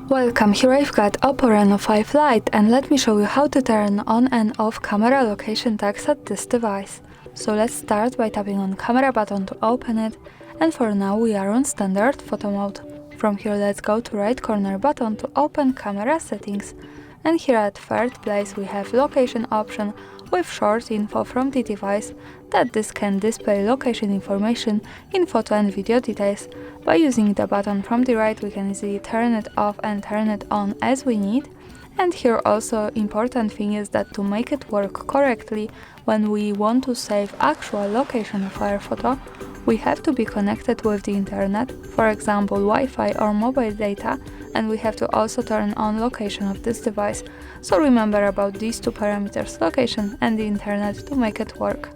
Welcome, here I've got OPPO RENO 5 Lite and let me show you how to turn on and off camera location tags at this device. So let's start by tapping on camera button to open it, and for now we are on standard photo mode. From here let's go to right corner button to open camera settings, and here at third place we have location option with short info from the device that this can display location information in photo and video details. By using the button from the right we can easily turn it off and turn it on as we need. And here also important thing is that to make it work correctly, when we want to save actual location of our photo, we have to be connected with the internet, for example Wi-Fi or mobile data, and we have to also turn on location of this device. So remember about these two parameters, location and the internet, to make it work.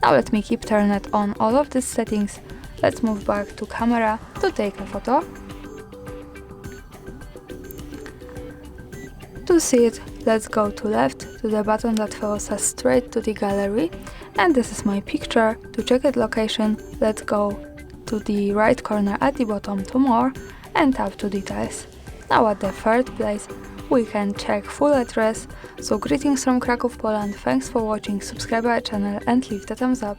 Now let me keep turn it on all of these settings. Let's move back to camera to take a photo. To see it, let's go to left to the button that follows us straight to the gallery, and this is my picture. To check its location, let's go to the right corner at the bottom to more and tap to details. Now at the third place we can check full address. So greetings from Kraków, Poland, thanks for watching, subscribe our channel and leave the thumbs up.